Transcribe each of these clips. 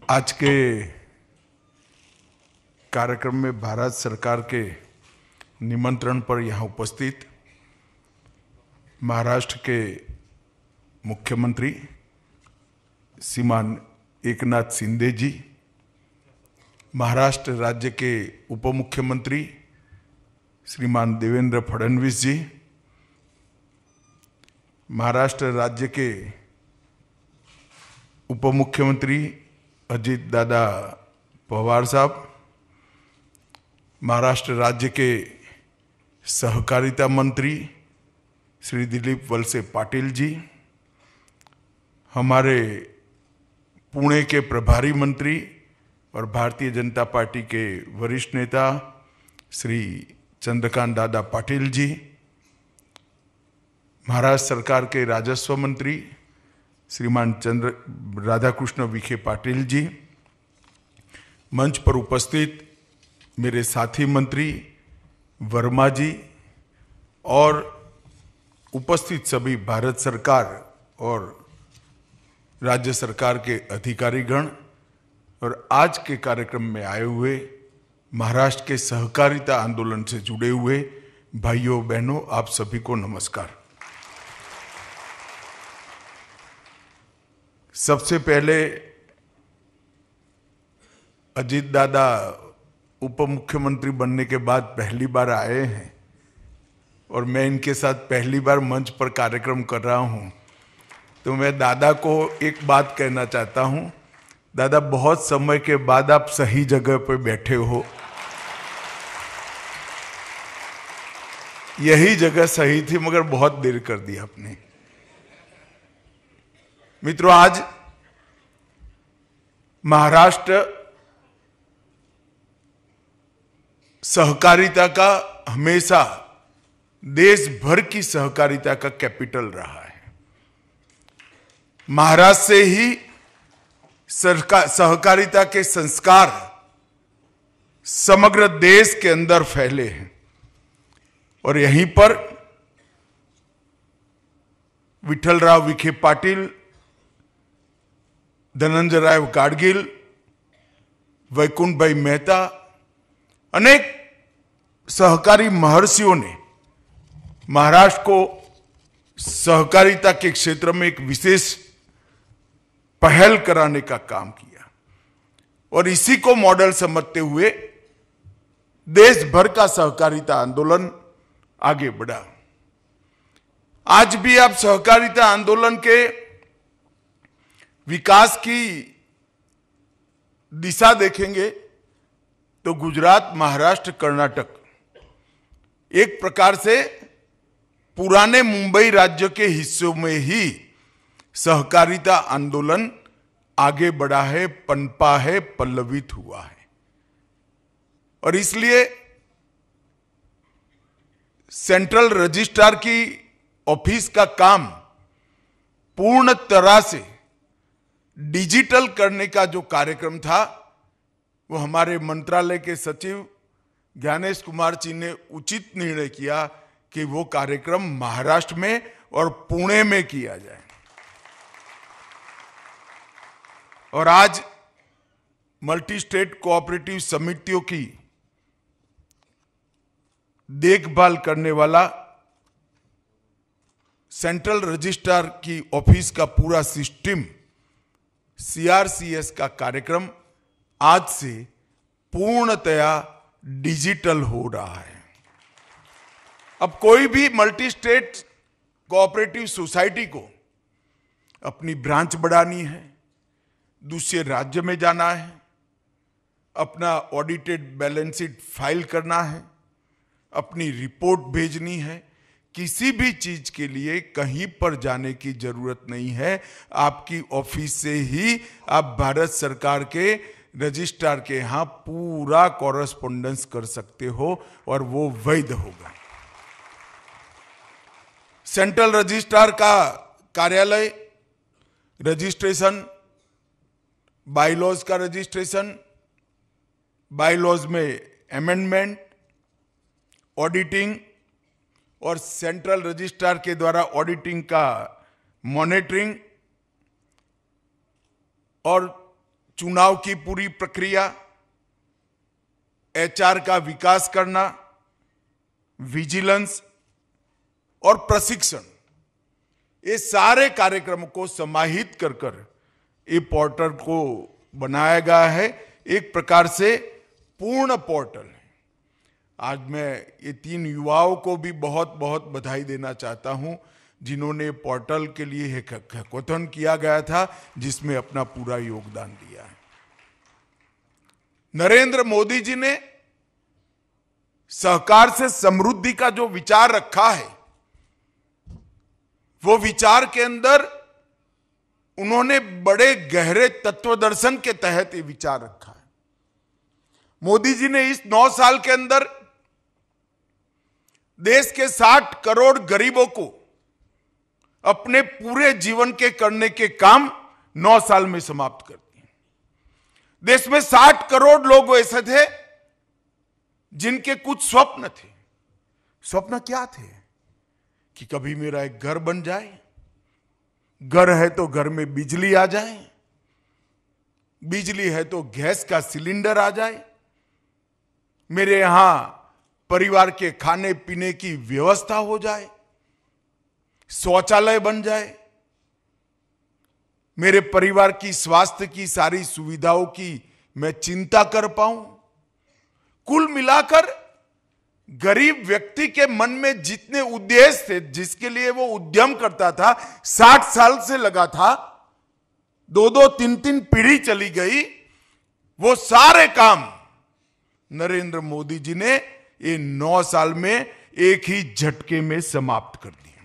आज के कार्यक्रम में भारत सरकार के निमंत्रण पर यहाँ उपस्थित महाराष्ट्र के मुख्यमंत्री श्रीमान एकनाथ शिंदे जी, महाराष्ट्र राज्य के उप मुख्यमंत्री श्रीमान देवेंद्र फडणवीस जी, महाराष्ट्र राज्य के उप मुख्यमंत्री अजित दादा पवार साहब, महाराष्ट्र राज्य के सहकारिता मंत्री श्री दिलीप वलसे पाटिल जी, हमारे पुणे के प्रभारी मंत्री और भारतीय जनता पार्टी के वरिष्ठ नेता श्री चंद्रकांत दादा पाटिल जी, महाराष्ट्र सरकार के राजस्व मंत्री श्रीमान राधाकृष्ण विखे पाटिल जी, मंच पर उपस्थित मेरे साथी मंत्री वर्मा जी और उपस्थित सभी भारत सरकार और राज्य सरकार के अधिकारीगण और आज के कार्यक्रम में आए हुए महाराष्ट्र के सहकारिता आंदोलन से जुड़े हुए भाइयों बहनों, आप सभी को नमस्कार। सबसे पहले अजित दादा उप मुख्यमंत्री बनने के बाद पहली बार आए हैं और मैं इनके साथ पहली बार मंच पर कार्यक्रम कर रहा हूं, तो मैं दादा को एक बात कहना चाहता हूं। दादा, बहुत समय के बाद आप सही जगह पर बैठे हो। यही जगह सही थी मगर बहुत देर कर दी आपने। मित्रों, आज महाराष्ट्र सहकारिता का हमेशा देश भर की सहकारिता का कैपिटल रहा है। महाराष्ट्र से ही सहकारिता के संस्कार समग्र देश के अंदर फैले हैं और यहीं पर विठलराव विखे पाटिल, धनंजयराव गाडगिल, वैकुंठ भाई मेहता, अनेक सहकारी महर्षियों ने महाराष्ट्र को सहकारिता के क्षेत्र में एक विशेष पहल कराने का काम किया और इसी को मॉडल समझते हुए देश भर का सहकारिता आंदोलन आगे बढ़ा। आज भी आप सहकारिता आंदोलन के विकास की दिशा देखेंगे तो गुजरात, महाराष्ट्र, कर्नाटक एक प्रकार से पुराने मुंबई राज्य के हिस्सों में ही सहकारिता आंदोलन आगे बढ़ा है, पनपा है, पल्लवित हुआ है। और इसलिए सेंट्रल रजिस्ट्रार की ऑफिस का काम पूर्ण तरह से डिजिटल करने का जो कार्यक्रम था वो हमारे मंत्रालय के सचिव ज्ञानेश कुमार जी ने उचित निर्णय किया कि वो कार्यक्रम महाराष्ट्र में और पुणे में किया जाए। और आज मल्टी स्टेट कोऑपरेटिव समितियों की देखभाल करने वाला सेंट्रल रजिस्ट्रार की ऑफिस का पूरा सिस्टम सीआरसीएस का कार्यक्रम आज से पूर्णतया डिजिटल हो रहा है। अब कोई भी मल्टी स्टेट कोऑपरेटिव सोसाइटी को अपनी ब्रांच बढ़ानी है, दूसरे राज्य में जाना है, अपना ऑडिटेड बैलेंस शीट फाइल करना है, अपनी रिपोर्ट भेजनी है, किसी भी चीज के लिए कहीं पर जाने की जरूरत नहीं है। आपकी ऑफिस से ही आप भारत सरकार के रजिस्ट्रार के यहां पूरा कॉरेस्पॉन्डेंस कर सकते हो और वो वैध होगा। सेंट्रल रजिस्ट्रार का कार्यालय रजिस्ट्रेशन, बायलॉज का रजिस्ट्रेशन, बायलॉज में अमेंडमेंट, ऑडिटिंग और सेंट्रल रजिस्ट्रार के द्वारा ऑडिटिंग का मॉनिटरिंग और चुनाव की पूरी प्रक्रिया, एचआर का विकास करना, विजिलेंस और प्रशिक्षण, ये सारे कार्यक्रम को समाहित कर ये पोर्टल को बनाया गया है। एक प्रकार से पूर्ण पोर्टल है। आज मैं ये 3 युवाओं को भी बहुत बहुत बधाई देना चाहता हूं, जिन्होंने पोर्टल के लिए एक हैकाथन किया गया था, जिसमें अपना पूरा योगदान दिया है। नरेंद्र मोदी जी ने सहकार से समृद्धि का जो विचार रखा है, वो विचार के अंदर उन्होंने बड़े गहरे तत्वदर्शन के तहत ये विचार रखा है। मोदी जी ने इस 9 साल के अंदर देश के 60 करोड़ गरीबों को अपने पूरे जीवन के करने के काम 9 साल में समाप्त कर दिए। देश में 60 करोड़ लोग ऐसे थे जिनके कुछ स्वप्न थे। स्वप्न क्या थे? कि कभी मेरा एक घर बन जाए, घर है तो घर में बिजली आ जाए, बिजली है तो गैस का सिलेंडर आ जाए, मेरे यहां परिवार के खाने पीने की व्यवस्था हो जाए, शौचालय बन जाए, मेरे परिवार की स्वास्थ्य की सारी सुविधाओं की मैं चिंता कर पाऊं। कुल मिलाकर गरीब व्यक्ति के मन में जितने उद्देश्य थे, जिसके लिए वो उद्यम करता था, 60 साल से लगा था, 2-2, 3-3 पीढ़ी चली गई, वो सारे काम नरेंद्र मोदी जी ने ये 9 साल में एक ही झटके में समाप्त कर दिया।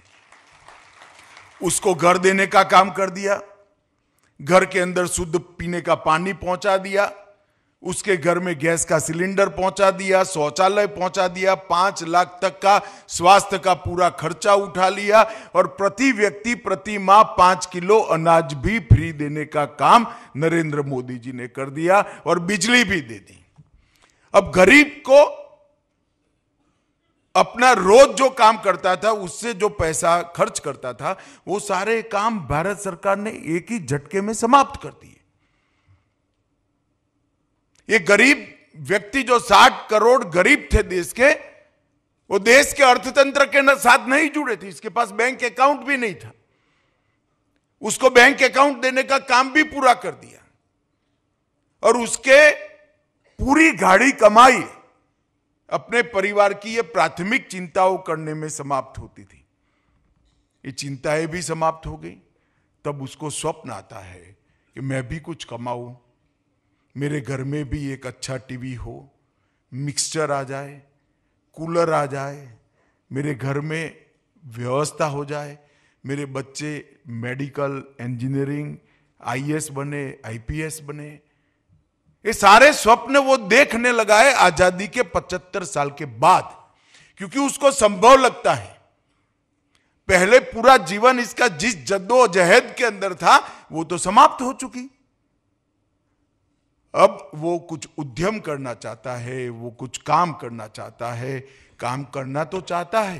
उसको घर देने का काम कर दिया, घर के अंदर शुद्ध पीने का पानी पहुंचा दिया, उसके घर में गैस का सिलेंडर पहुंचा दिया, शौचालय पहुंचा दिया, 5 लाख तक का स्वास्थ्य का पूरा खर्चा उठा लिया और प्रति व्यक्ति प्रति माह 5 किलो अनाज भी फ्री देने का काम नरेंद्र मोदी जी ने कर दिया और बिजली भी दे दी। अब गरीब को अपना रोज जो काम करता था, उससे जो पैसा खर्च करता था, वो सारे काम भारत सरकार ने एक ही झटके में समाप्त कर दिए। ये गरीब व्यक्ति जो 60 करोड़ गरीब थे देश के, वो देश के अर्थतंत्र के साथ नहीं जुड़े थे। इसके पास बैंक अकाउंट भी नहीं था, उसको बैंक अकाउंट देने का काम भी पूरा कर दिया और उसके पूरी गाढ़ी कमाई अपने परिवार की ये प्राथमिक चिंताओं करने में समाप्त होती थी। ये चिंताएं भी समाप्त हो गई। तब उसको स्वप्न आता है कि मैं भी कुछ कमाऊं, मेरे घर में भी एक अच्छा टीवी हो, मिक्सचर आ जाए, कूलर आ जाए, मेरे घर में व्यवस्था हो जाए, मेरे बच्चे मेडिकल, इंजीनियरिंग, आईएएस बने, आईपीएस बने। ये सारे स्वप्न वो देखने लगा है आजादी के 75 साल के बाद, क्योंकि उसको संभव लगता है। पहले पूरा जीवन इसका जिस जद्दोजहद के अंदर था, वो तो समाप्त हो चुकी। अब वो कुछ उद्यम करना चाहता है, वो कुछ काम करना चाहता है। काम करना तो चाहता है,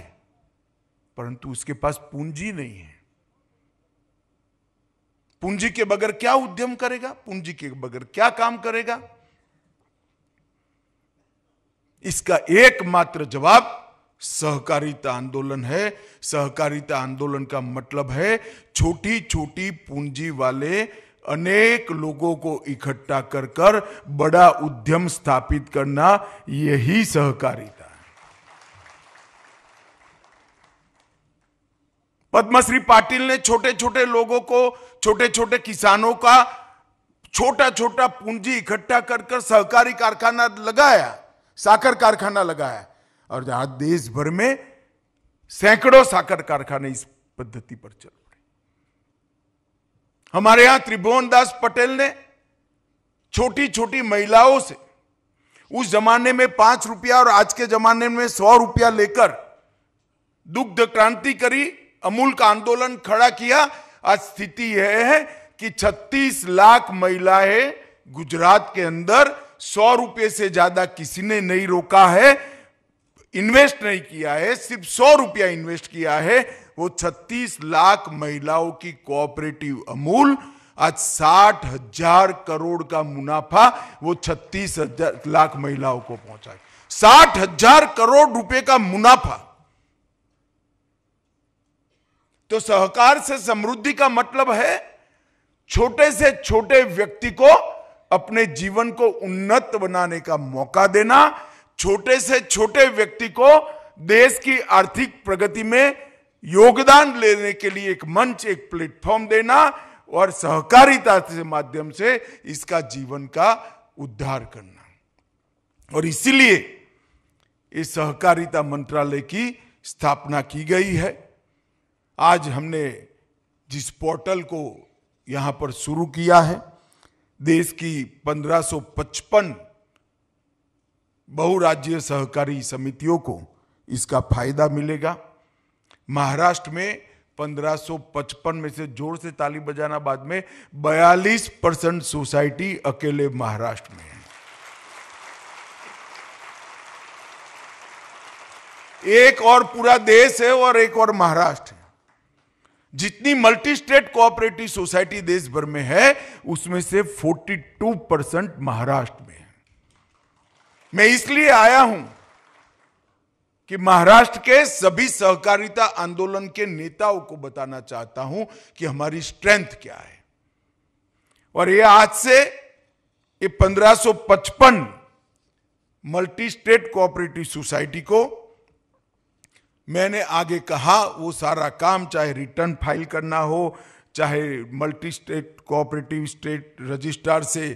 परंतु उसके पास पूंजी नहीं है। पूंजी के बगैर क्या उद्यम करेगा? पूंजी के बगैर क्या काम करेगा? इसका एकमात्र जवाब सहकारिता आंदोलन है। सहकारिता आंदोलन का मतलब है छोटी छोटी पूंजी वाले अनेक लोगों को इकट्ठा कर कर बड़ा उद्यम स्थापित करना, यही सहकारिता है। पद्मश्री पाटिल ने छोटे छोटे लोगों को, छोटे छोटे किसानों का छोटा छोटा पूंजी इकट्ठा कर कर सहकारी कारखाना लगाया, साकर कारखाना लगाया, और जहां देश भर में सैकड़ों साकर कारखाने इस पद्धति पर चल पड़े। हमारे यहां त्रिभुवन दास पटेल ने छोटी छोटी महिलाओं से उस जमाने में 5 रुपया और आज के जमाने में 100 रुपया लेकर दुग्ध क्रांति करी, अमूल का आंदोलन खड़ा किया। आज स्थिति यह है कि 36 लाख महिलाएं गुजरात के अंदर 100 रुपये से ज्यादा किसी ने नहीं रोका है, इन्वेस्ट नहीं किया है, सिर्फ 100 रुपया इन्वेस्ट किया है। वो 36 लाख महिलाओं की कोऑपरेटिव अमूल आज 60,000 करोड़ का मुनाफा वो 36 लाख महिलाओं को पहुंचा है। 60,000 करोड़ रुपए का मुनाफा। तो सहकार से समृद्धि का मतलब है छोटे से छोटे व्यक्ति को अपने जीवन को उन्नत बनाने का मौका देना, छोटे से छोटे व्यक्ति को देश की आर्थिक प्रगति में योगदान लेने के लिए एक मंच, एक प्लेटफॉर्म देना और सहकारिता के माध्यम से इसका जीवन का उद्धार करना। और इसीलिए इस सहकारिता मंत्रालय की स्थापना की गई है। आज हमने जिस पोर्टल को यहां पर शुरू किया है, देश की 1555 बहुराज्यीय सहकारी समितियों को इसका फायदा मिलेगा। महाराष्ट्र में 1555 में से जोर से ताली बजाना बाद में 42% सोसाइटी अकेले महाराष्ट्र में है। एक और पूरा देश है और एक और महाराष्ट्र है। जितनी मल्टी स्टेट कोऑपरेटिव सोसाइटी देश भर में है उसमें से 42% महाराष्ट्र में है। मैं इसलिए आया हूं कि महाराष्ट्र के सभी सहकारिता आंदोलन के नेताओं को बताना चाहता हूं कि हमारी स्ट्रेंथ क्या है। और ये आज से ये 1555 मल्टी स्टेट कोऑपरेटिव सोसाइटी को मैंने आगे कहा वो सारा काम, चाहे रिटर्न फाइल करना हो, चाहे multi state cooperative state registrar से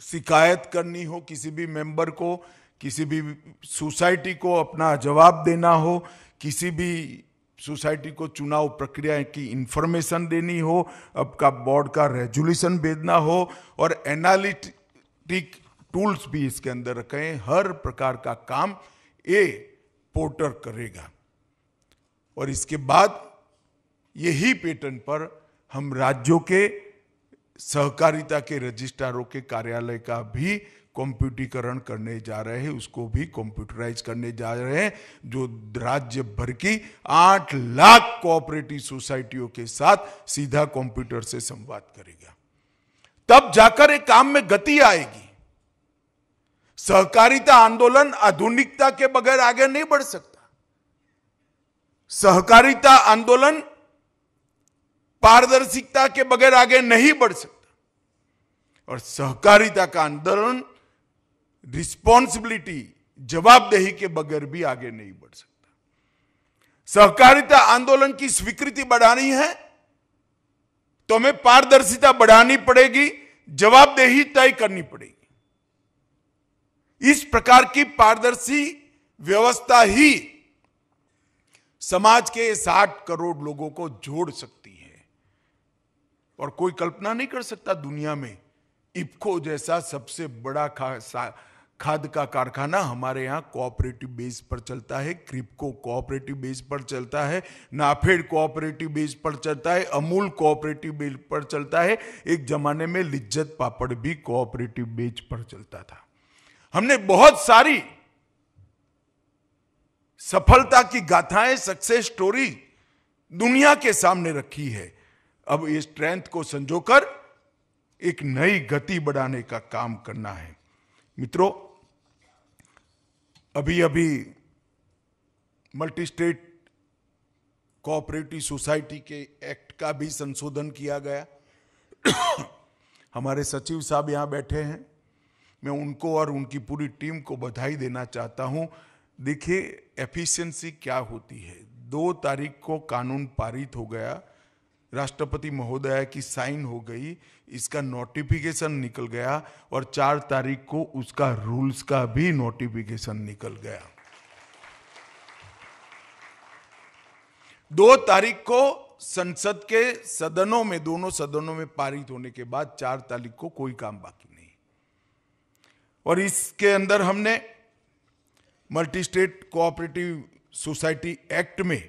शिकायत करनी हो, किसी भी मेंबर को, किसी भी सोसाइटी को अपना जवाब देना हो, किसी भी सोसाइटी को चुनाव प्रक्रिया की इंफॉर्मेशन देनी हो, आपका बोर्ड का रेजोल्यूशन भेजना हो और एनालिटिक टूल्स भी इसके अंदर रखे हैं। हर प्रकार का काम ये पोर्टल करेगा। और इसके बाद यही पैटर्न पर हम राज्यों के सहकारिता के रजिस्ट्रारों के कार्यालय का भी कंप्यूटरीकरण करने जा रहे हैं, उसको भी कंप्यूटराइज करने जा रहे हैं, जो राज्य भर की 8 लाख कोऑपरेटिव सोसाइटियों के साथ सीधा कंप्यूटर से संवाद करेगा। तब जाकर एक काम में गति आएगी। सहकारिता आंदोलन आधुनिकता के बगैर आगे नहीं बढ़ सकता। सहकारिता आंदोलन पारदर्शिता के बगैर आगे नहीं बढ़ सकता। और सहकारिता का आंदोलन रिस्पॉन्सिबिलिटी, जवाबदेही के बगैर भी आगे नहीं बढ़ सकता। सहकारिता आंदोलन की स्वीकृति बढ़ानी है तो हमें पारदर्शिता बढ़ानी पड़ेगी, जवाबदेही तय करनी पड़ेगी। इस प्रकार की पारदर्शी व्यवस्था ही समाज के 60 करोड़ लोगों को जोड़ सकती है। और कोई कल्पना नहीं कर सकता दुनिया में इफ्को जैसा सबसे बड़ा खाद का कारखाना हमारे यहां कोऑपरेटिव बेस पर चलता है, क्रिप्को कोऑपरेटिव बेस पर चलता है, नाफेड कोऑपरेटिव बेस पर चलता है, अमूल कोऑपरेटिव बेस पर चलता है। एक जमाने में लिज्जत पापड़ भी कोऑपरेटिव बेस पर चलता था। हमने बहुत सारी सफलता की गाथाएं, सक्सेस स्टोरी दुनिया के सामने रखी है। अब इस स्ट्रेंथ को संजोकर एक नई गति बढ़ाने का काम करना है। मित्रों, अभी अभी मल्टी स्टेट कोऑपरेटिव सोसाइटी के एक्ट का भी संशोधन किया गया। हमारे सचिव साहब यहां बैठे हैं, मैं उनको और उनकी पूरी टीम को बधाई देना चाहता हूं। देखिए एफिशिएंसी क्या होती है। 2 तारीख को कानून पारित हो गया, राष्ट्रपति महोदया की साइन हो गई, इसका नोटिफिकेशन निकल गया और 4 तारीख को उसका रूल्स का भी नोटिफिकेशन निकल गया। 2 तारीख को संसद के सदनों में, दोनों सदनों में पारित होने के बाद 4 तारीख को कोई काम बाकी नहीं। और इसके अंदर हमने multi state cooperative society act में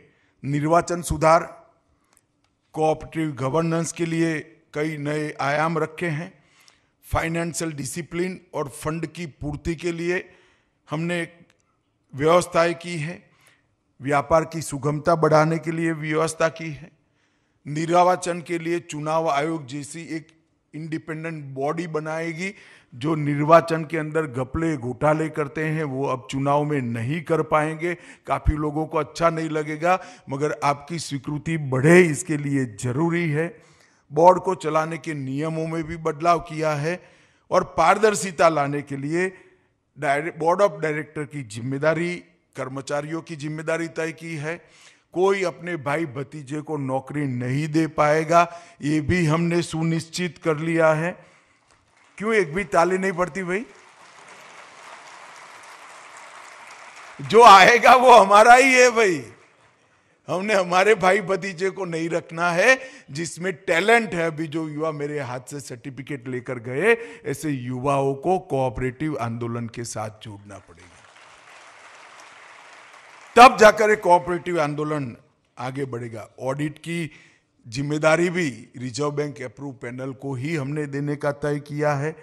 निर्वाचन सुधार, कोऑपरेटिव गवर्नेंस के लिए कई नए आयाम रखे हैं। फाइनेंशियल डिसिप्लिन और फंड की पूर्ति के लिए हमने व्यवस्थाएं की है। व्यापार की सुगमता बढ़ाने के लिए व्यवस्था की है। निर्वाचन के लिए चुनाव आयोग जैसी एक इंडिपेंडेंट बॉडी बनाएगी। जो निर्वाचन के अंदर घपले घोटाले करते हैं वो अब चुनाव में नहीं कर पाएंगे। काफी लोगों को अच्छा नहीं लगेगा, मगर आपकी स्वीकृति बढ़े इसके लिए जरूरी है। बोर्ड को चलाने के नियमों में भी बदलाव किया है और पारदर्शिता लाने के लिए बोर्ड ऑफ डायरेक्टर की जिम्मेदारी, कर्मचारियों की जिम्मेदारी तय की है। कोई अपने भाई भतीजे को नौकरी नहीं दे पाएगा, ये भी हमने सुनिश्चित कर लिया है। क्यों एक भी ताली नहीं पड़ती भाई? जो आएगा वो हमारा ही है भाई। हमने हमारे भाई भतीजे को नहीं रखना है, जिसमें टैलेंट है। अभी जो युवा मेरे हाथ से सर्टिफिकेट लेकर गए, ऐसे युवाओं को कोऑपरेटिव आंदोलन के साथ जोड़ना पड़ेगा, तब जाकर एक कोऑपरेटिव आंदोलन आगे बढ़ेगा। ऑडिट की जिम्मेदारी भी रिजर्व बैंक अप्रूव पैनल को ही हमने देने का तय किया है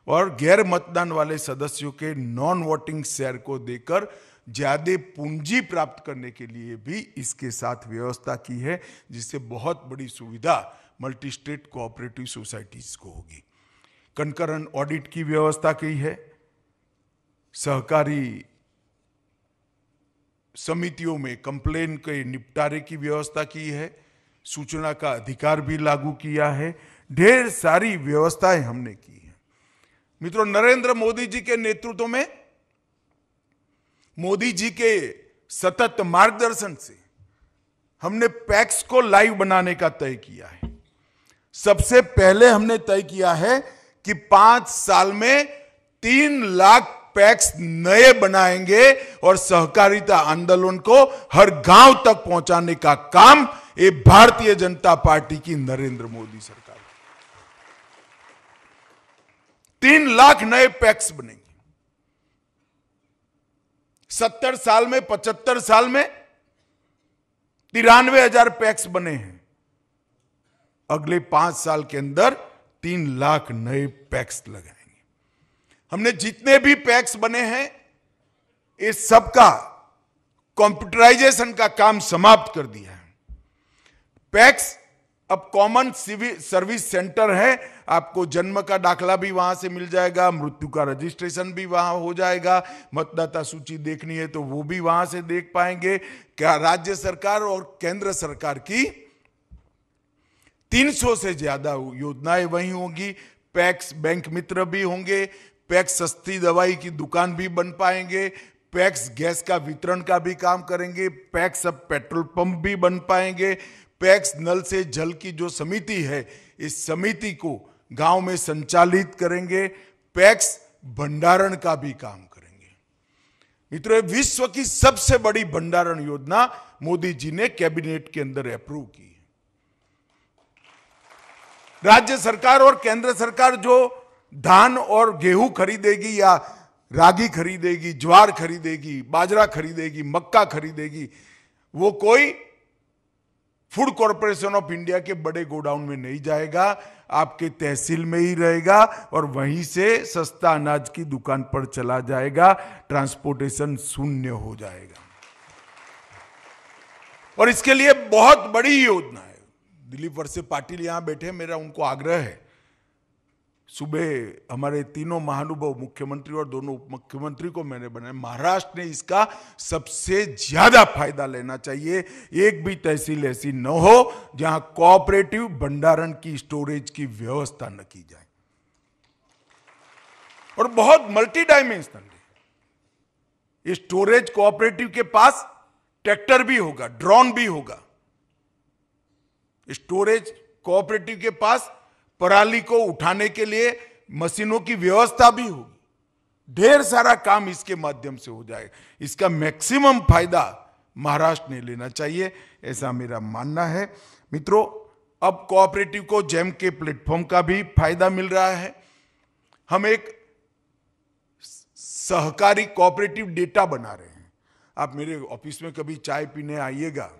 और गैर मतदान वाले सदस्यों के नॉन वोटिंग शेयर को देकर ज्यादा पूंजी प्राप्त करने के लिए भी इसके साथ व्यवस्था की है, जिससे बहुत बड़ी सुविधा मल्टी स्टेट कोऑपरेटिव सोसाइटीज को होगी। कंकरेंट ऑडिट की व्यवस्था की है, सहकारी समितियों में कंप्लेन के निपटारे की व्यवस्था की है, सूचना का अधिकार भी लागू किया है। ढेर सारी व्यवस्थाएं हमने की है। मित्रों, नरेंद्र मोदी जी के नेतृत्व में, मोदी जी के सतत मार्गदर्शन से हमने पैक्स को लाइव बनाने का तय किया है। सबसे पहले हमने तय किया है कि 5 साल में 3 लाख पैक्स नए बनाएंगे और सहकारिता आंदोलन को हर गांव तक पहुंचाने का काम ये भारतीय जनता पार्टी की नरेंद्र मोदी सरकार। 3 लाख नए पैक्स बनेंगे। 70 साल में, 75 साल में 93,000 पैक्स बने हैं। अगले 5 साल के अंदर 3 लाख नए पैक्स लगाएंगे। हमने जितने भी पैक्स बने हैं, इस सबका कंप्यूटराइजेशन का काम समाप्त कर दिया है। पैक्स अब कॉमन सिविल सर्विस सेंटर है। आपको जन्म का दाखला भी वहां से मिल जाएगा, मृत्यु का रजिस्ट्रेशन भी वहां हो जाएगा, मतदाता सूची देखनी है तो वो भी वहां से देख पाएंगे। क्या राज्य सरकार और केंद्र सरकार की 300 से ज्यादा योजनाएं वहीं होंगी। पैक्स बैंक मित्र भी होंगे, पैक्स सस्ती दवाई की दुकान भी बन पाएंगे, पैक्स गैस का वितरण का भी काम करेंगे, पैक्स अब पेट्रोल पंप भी बन पाएंगे, पैक्स नल से जल की जो समिति है, इस समिति को गांव में संचालित करेंगे, पैक्स भंडारण का भी काम करेंगे। मित्रों, विश्व की सबसे बड़ी भंडारण योजना मोदी जी ने कैबिनेट के अंदर अप्रूव की है। राज्य सरकार और केंद्र सरकार जो धान और गेहूं खरीदेगी या रागी खरीदेगी, ज्वार खरीदेगी, बाजरा खरीदेगी, मक्का खरीदेगी, वो कोई फूड कॉरपोरेशन ऑफ इंडिया के बड़े गोडाउन में नहीं जाएगा, आपके तहसील में ही रहेगा और वहीं से सस्ता अनाज की दुकान पर चला जाएगा। ट्रांसपोर्टेशन शून्य हो जाएगा और इसके लिए बहुत बड़ी योजना है। दिलीप वत्स पाटिल यहां बैठे, मेरा उनको आग्रह है, सुबह हमारे तीनों महानुभाव, मुख्यमंत्री और दोनों उप मुख्यमंत्री को मैंने बनाया। महाराष्ट्र ने इसका सबसे ज्यादा फायदा लेना चाहिए। एक भी तहसील ऐसी न हो जहां कोऑपरेटिव भंडारण की, स्टोरेज की व्यवस्था न की जाए। और बहुत मल्टी डायमेंशनल है ये स्टोरेज। कोऑपरेटिव के पास ट्रैक्टर भी होगा, ड्रोन भी होगा। स्टोरेज कोऑपरेटिव के पास पराली को उठाने के लिए मशीनों की व्यवस्था भी होगी। ढेर सारा काम इसके माध्यम से हो जाएगा। इसका मैक्सिमम फायदा महाराष्ट्र ने लेना चाहिए, ऐसा मेरा मानना है। मित्रों, अब कोऑपरेटिव को जेम के प्लेटफॉर्म का भी फायदा मिल रहा है। हम एक सहकारी कोऑपरेटिव डेटा बना रहे हैं। आप मेरे ऑफिस में कभी चाय पीने आइएगा,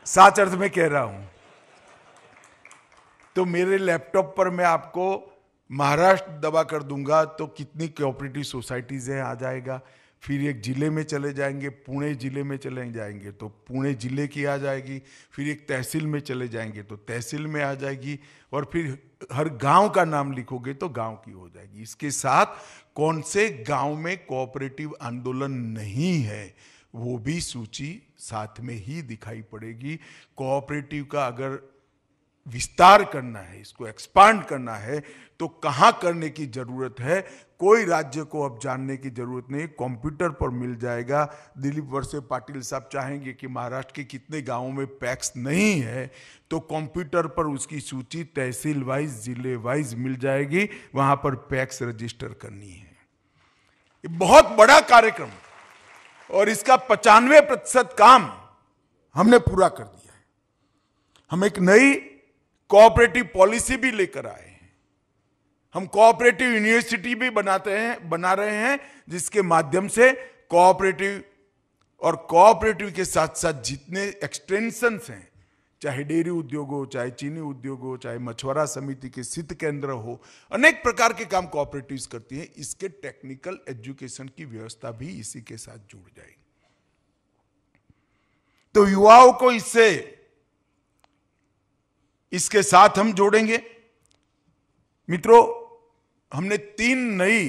सच अर्थ में कह रहा हूं, तो मेरे लैपटॉप पर मैं आपको महाराष्ट्र दबा कर दूंगा तो कितनी कोऑपरेटिव सोसाइटीज है आ जाएगा, फिर एक जिले में चले जाएंगे, पुणे जिले में चले जाएंगे तो पुणे जिले की आ जाएगी, फिर एक तहसील में चले जाएंगे तो तहसील में आ जाएगी, और फिर हर गांव का नाम लिखोगे तो गांव की हो जाएगी। इसके साथ कौन से गांव में कोऑपरेटिव आंदोलन नहीं है वो भी सूची साथ में ही दिखाई पड़ेगी। कोऑपरेटिव का अगर विस्तार करना है, इसको एक्सपांड करना है तो कहां करने की जरूरत है, कोई राज्य को अब जानने की जरूरत नहीं, कंप्यूटर पर मिल जाएगा। दिलीप वळसे पाटिल साहब चाहेंगे कि महाराष्ट्र के कितने गांवों में पैक्स नहीं है, तो कंप्यूटर पर उसकी सूची तहसील वाइज, जिले वाइज मिल जाएगी, वहां पर पैक्स रजिस्टर करनी है। ये बहुत बड़ा कार्यक्रम और इसका 95% काम हमने पूरा कर दिया है। हम एक नई कोऑपरेटिव पॉलिसी भी लेकर आए हैं। हम कोऑपरेटिव यूनिवर्सिटी भी बना रहे हैं जिसके माध्यम से कोऑपरेटिव और कोऑपरेटिव के साथ साथ जितने एक्सटेंशंस हैं, चाहे डेयरी उद्योग हो, चाहे चीनी उद्योग हो, चाहे मछुआरा समिति के शीत केंद्र हो, अनेक प्रकार के काम कोऑपरेटिव्स करती हैं। इसके टेक्निकल एजुकेशन की व्यवस्था भी इसी के साथ जुड़ जाएगी। तो युवाओं को इसके साथ हम जोड़ेंगे। मित्रों, हमने 3 नई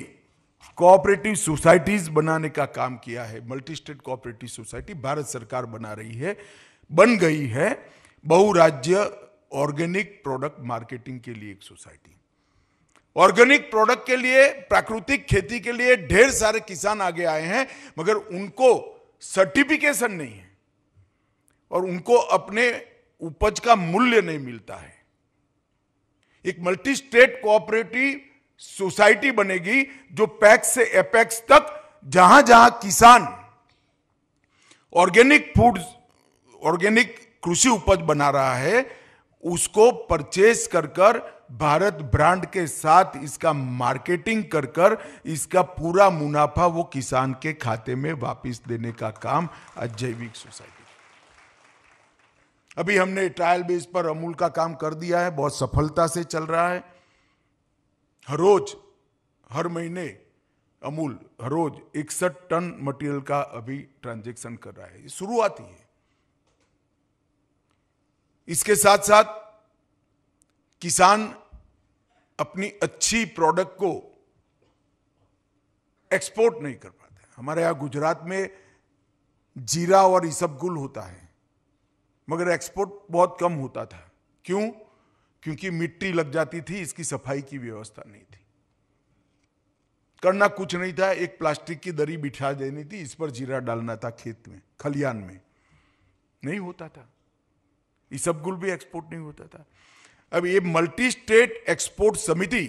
कोऑपरेटिव सोसाइटीज बनाने का काम किया है। Multi state cooperative society Bharat सरकार बन गई है। बहुराज्य ऑर्गेनिक प्रोडक्ट मार्केटिंग के लिए एक सोसाइटी, ऑर्गेनिक प्रोडक्ट के लिए, प्राकृतिक खेती के लिए ढेर सारे किसान आगे आए हैं, मगर उनको सर्टिफिकेशन नहीं है और उनको अपने उपज का मूल्य नहीं मिलता है। एक मल्टी स्टेट कोऑपरेटिव सोसाइटी बनेगी जो पैक्स से एपेक्स तक, जहां जहां किसान ऑर्गेनिक फूड्स, ऑर्गेनिक कृषि उपज बना रहा है, उसको परचेस कर भारत ब्रांड के साथ इसका मार्केटिंग कर इसका पूरा मुनाफा वो किसान के खाते में वापस देने का काम आज जैविक सोसाइटी। अभी हमने ट्रायल बेस पर अमूल का काम कर दिया है, बहुत सफलता से चल रहा है। हर महीने अमूल हर रोज 61 टन मटेरियल का अभी ट्रांजैक्शन कर रहा है। ये शुरुआत ही है। इसके साथ साथ किसान अपनी अच्छी प्रोडक्ट को एक्सपोर्ट नहीं कर पाता है। हमारे यहां गुजरात में जीरा और इसबगुल होता है, मगर एक्सपोर्ट बहुत कम होता था। क्यों? क्योंकि मिट्टी लग जाती थी, इसकी सफाई की व्यवस्था नहीं थी, करना कुछ नहीं था, एक प्लास्टिक की दरी बिछा देनी थी, इस पर जीरा डालना था, खेत में खलियान में नहीं होता था। इसबगुल भी एक्सपोर्ट नहीं होता था। अब ये मल्टी स्टेट एक्सपोर्ट समिति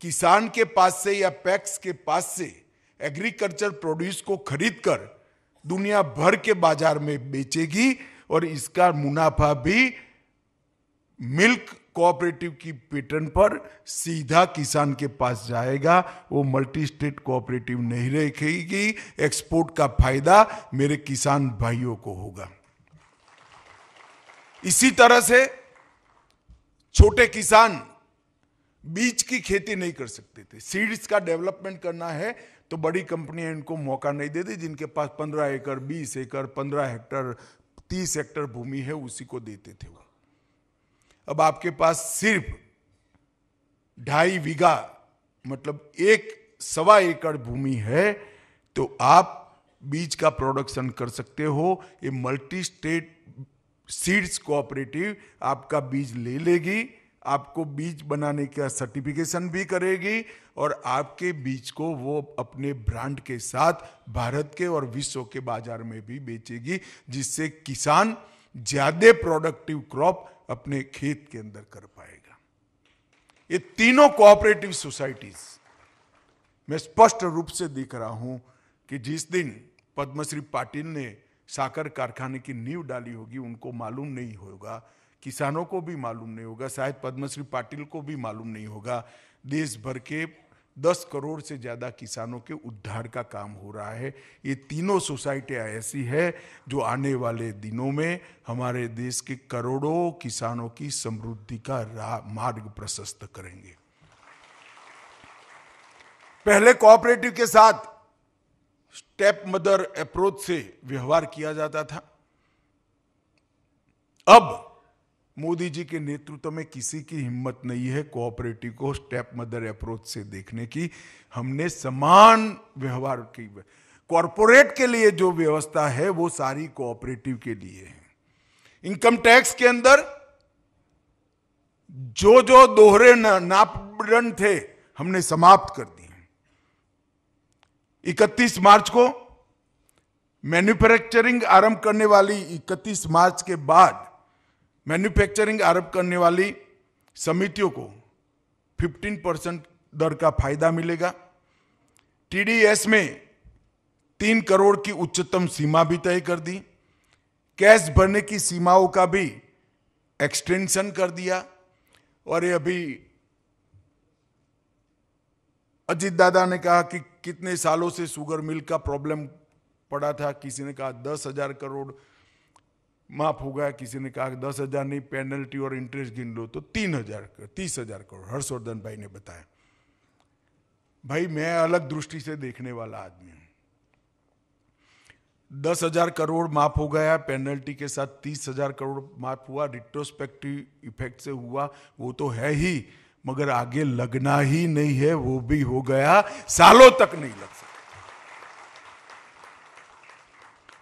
किसान के पास से या पैक्स के पास से एग्रीकल्चर प्रोड्यूस को खरीदकर दुनिया भर के बाजार में बेचेगी और इसका मुनाफा भी मिल्क कोऑपरेटिव की पैटर्न पर सीधा किसान के पास जाएगा। वो मल्टी स्टेट कोऑपरेटिव नहीं रखेगी। एक्सपोर्ट का फायदा मेरे किसान भाइयों को होगा। इसी तरह से छोटे किसान बीज की खेती नहीं कर सकते थे। सीड्स का डेवलपमेंट करना है तो बड़ी कंपनियां इनको मौका नहीं देती। जिनके पास 15 एकड़, 20 एकड़, 15 हेक्टर, 30 हेक्टर भूमि है, उसी को देते थे वो। अब आपके पास सिर्फ 2.5 बीघा मतलब 1.25 एकड़ भूमि है तो आप बीज का प्रोडक्शन कर सकते हो। ये मल्टी स्टेट सीड्स कोऑपरेटिव आपका बीज ले लेगी, आपको बीज बनाने का सर्टिफिकेशन भी करेगी और आपके बीज को वो अपने ब्रांड के साथ भारत के और विश्व के बाजार में भी बेचेगी, जिससे किसान ज्यादा प्रोडक्टिव क्रॉप अपने खेत के अंदर कर पाएगा। ये तीनों कोऑपरेटिव सोसाइटीज मैं स्पष्ट रूप से दिख रहा हूं कि जिस दिन पद्मश्री पाटिल ने साकर कारखाने की नींव डाली होगी, उनको मालूम नहीं होगा, किसानों को भी मालूम नहीं होगा, शायद पद्मश्री पाटिल को भी मालूम नहीं होगा। देश भर के 10 करोड़ से ज्यादा किसानों के उद्धार का काम हो रहा है। ये तीनों सोसाइटियां ऐसी है जो आने वाले दिनों में हमारे देश के करोड़ों किसानों की समृद्धि का मार्ग प्रशस्त करेंगे। पहले कोऑपरेटिव के साथ स्टेप मदर अप्रोच से व्यवहार किया जाता था। अब मोदी जी के नेतृत्व में किसी की हिम्मत नहीं है कोऑपरेटिव को स्टेप मदर अप्रोच से देखने की। हमने समान व्यवहार की। कॉरपोरेट के लिए जो व्यवस्था है वो सारी कोऑपरेटिव के लिए है। इनकम टैक्स के अंदर जो जो दोहरे मापदंड थे हमने समाप्त कर दिए। 31 मार्च को मैन्युफैक्चरिंग आरंभ करने वाली 31 मार्च के बाद मैन्युफैक्चरिंग आरंभ करने वाली समितियों को 15% दर का फायदा मिलेगा। टीडीएस में 3 करोड़ की उच्चतम सीमा भी तय कर दी। कैश भरने की सीमाओं का भी एक्सटेंशन कर दिया। और ये अभी अजीत दादा ने कहा कि कितने सालों से शुगर मिल का प्रॉब्लम पड़ा था। किसी ने कहा 10,000 करोड़ माफ हो गया, किसी ने कहा 10,000 नहीं, पेनल्टी और इंटरेस्ट गिन लो तो 30,000 करोड़ हर्षवर्धन भाई ने बताया। भाई मैं अलग दृष्टि से देखने वाला आदमी हूं। 10,000 करोड़ माफ हो गया, पेनल्टी के साथ 30,000 करोड़ माफ हुआ, रिट्रोस्पेक्टिव इफेक्ट से हुआ, वो तो है ही, मगर आगे लगना ही नहीं है, वो भी हो गया, सालों तक नहीं लग सकता।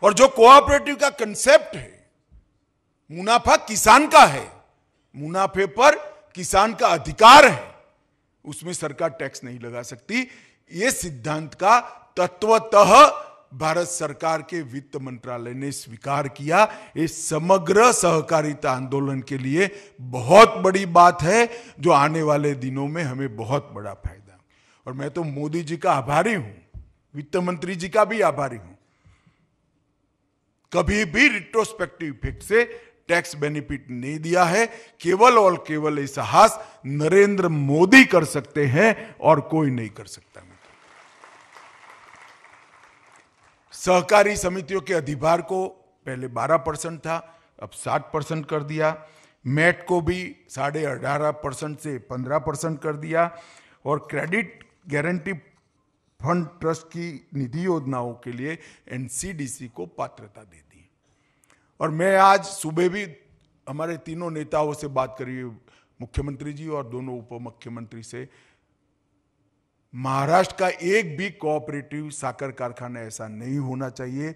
और जो कोऑपरेटिव का कंसेप्ट है, मुनाफा किसान का है, मुनाफे पर किसान का अधिकार है, उसमें सरकार टैक्स नहीं लगा सकती। यह सिद्धांत का तत्वतः भारत सरकार के वित्त मंत्रालय ने स्वीकार किया। इस समग्र सहकारिता आंदोलन के लिए बहुत बड़ी बात है, जो आने वाले दिनों में हमें बहुत बड़ा फायदा। और मैं तो मोदी जी का आभारी हूं, वित्त मंत्री जी का भी आभारी हूं। कभी भी रिट्रोस्पेक्टिव इफेक्ट से टैक्स बेनिफिट नहीं दिया है। केवल और केवल ऐसा साहस नरेंद्र मोदी कर सकते हैं और कोई नहीं कर सकता। सहकारी समितियों के अधिभार को पहले 12% था, अब 60% कर दिया। मैट को भी 18.5% से 15% कर दिया। और क्रेडिट गारंटी फंड ट्रस्ट की निधि योजनाओं के लिए एनसीडीसी को पात्रता दे दी। और मैं आज सुबह भी हमारे तीनों नेताओं से बात करी, मुख्यमंत्री जी और दोनों उप मुख्यमंत्री से, महाराष्ट्र का एक भी कोऑपरेटिव साकर कारखाना ऐसा नहीं होना चाहिए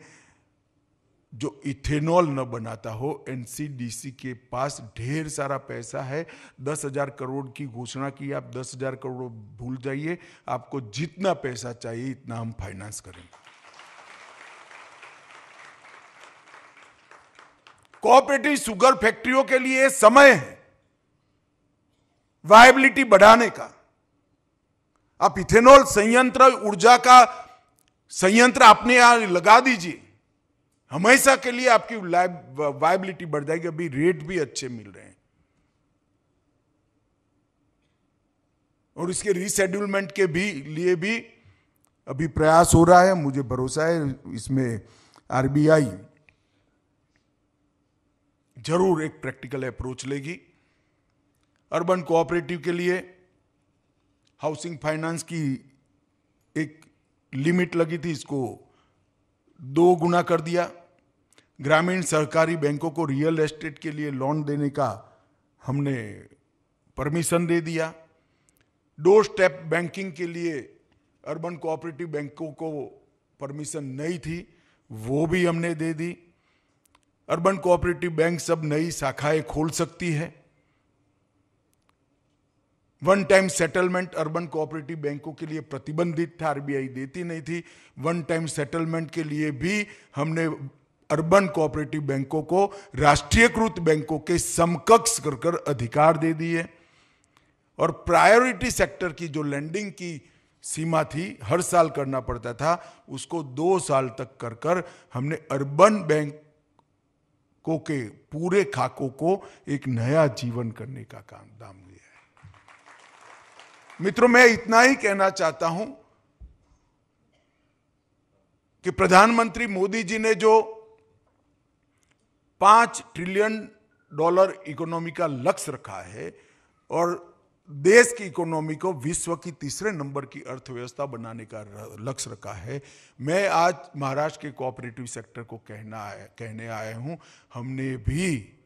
जो इथेनॉल न बनाता हो। एनसीडीसी के पास ढेर सारा पैसा है। 10,000 करोड़ की घोषणा की, आप 10,000 करोड़ भूल जाइए, आपको जितना पैसा चाहिए इतना हम फाइनेंस करेंगे। कोऑपरेटिव शुगर फैक्ट्रियों के लिए समय है वायबिलिटी बढ़ाने का। आप इथेनॉल संयंत्र, ऊर्जा का संयंत्र अपने यहां लगा दीजिए, हमेशा के लिए आपकी वायबिलिटी बढ़ जाएगी। अभी रेट भी अच्छे मिल रहे हैं और इसके रीशेड्यूलमेंट के लिए भी अभी प्रयास हो रहा है। मुझे भरोसा है इसमें आरबीआई जरूर एक प्रैक्टिकल अप्रोच लेगी। अर्बन कोऑपरेटिव के लिए हाउसिंग फाइनेंस की एक लिमिट लगी थी, इसको 2 गुना कर दिया। ग्रामीण सहकारी बैंकों को रियल एस्टेट के लिए लोन देने का हमने परमिशन दे दिया। डोर स्टेप बैंकिंग के लिए अर्बन कोऑपरेटिव बैंकों को परमिशन नहीं थी, वो भी हमने दे दी। अर्बन कोऑपरेटिव बैंक सब नई शाखाएं खोल सकती है। One time settlement urban cooperative बैंकों के लिए प्रतिबंधित था, आरबीआई देती नहीं थी। वन टाइम सेटलमेंट के लिए भी हमने अर्बन कोऑपरेटिव बैंकों को राष्ट्रीयकृत बैंकों के समकक्ष कर अधिकार दे दिए। और प्रायोरिटी सेक्टर की जो लैंडिंग की सीमा थी, हर साल करना पड़ता था, उसको 2 साल तक कर हमने अर्बन बैंकों के पूरे खाकों को एक नया जीवन करने का काम दाम लिया है। मित्रों, मैं इतना ही कहना चाहता हूं कि प्रधानमंत्री मोदी जी ने जो $5 ट्रिलियन इकोनॉमी का लक्ष्य रखा है और देश की इकोनॉमी को विश्व की तीसरे नंबर की अर्थव्यवस्था बनाने का लक्ष्य रखा है। मैं आज महाराष्ट्र के कोऑपरेटिव सेक्टर को कहने आया हूं, हमने भी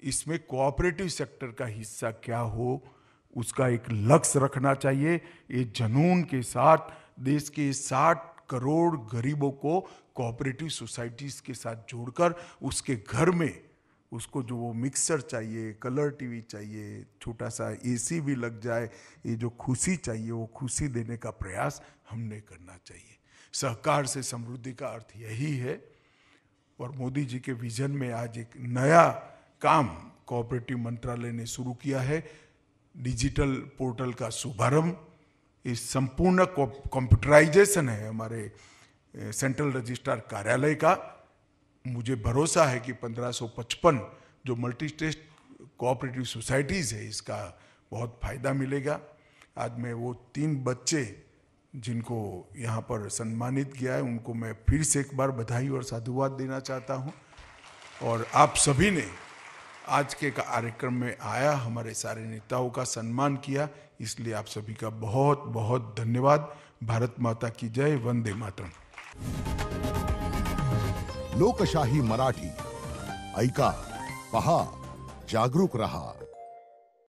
इसमें कोऑपरेटिव सेक्टर का हिस्सा क्या हो उसका एक लक्ष्य रखना चाहिए। ये जुनून के साथ देश के 60 करोड़ गरीबों को कोऑपरेटिव सोसाइटीज के साथ जोड़कर उसके घर में उसको जो वो मिक्सर चाहिए, कलर टीवी चाहिए, छोटा सा एसी भी लग जाए, ये जो खुशी चाहिए वो खुशी देने का प्रयास हमने करना चाहिए। सहकार से समृद्धि का अर्थ यही है। और मोदी जी के विजन में आज एक नया काम कोऑपरेटिव मंत्रालय ने शुरू किया है, डिजिटल पोर्टल का शुभारंभ। इस संपूर्ण कंप्यूटराइजेशन है हमारे सेंट्रल रजिस्ट्रार कार्यालय का। मुझे भरोसा है कि 1555 जो मल्टी स्टेट कोऑपरेटिव सोसाइटीज है इसका बहुत फायदा मिलेगा। आज मैं वो 3 बच्चे जिनको यहाँ पर सम्मानित किया है उनको मैं फिर से एक बार बधाई और साधुवाद देना चाहता हूँ। और आप सभी ने आज के कार्यक्रम में आया, हमारे सारे नेताओं का सम्मान किया, इसलिए आप सभी का बहुत बहुत धन्यवाद। भारत माता की जय, वंदे मातरम। लोकशाही मराठी ऐका, पहा, जागरूक रहा।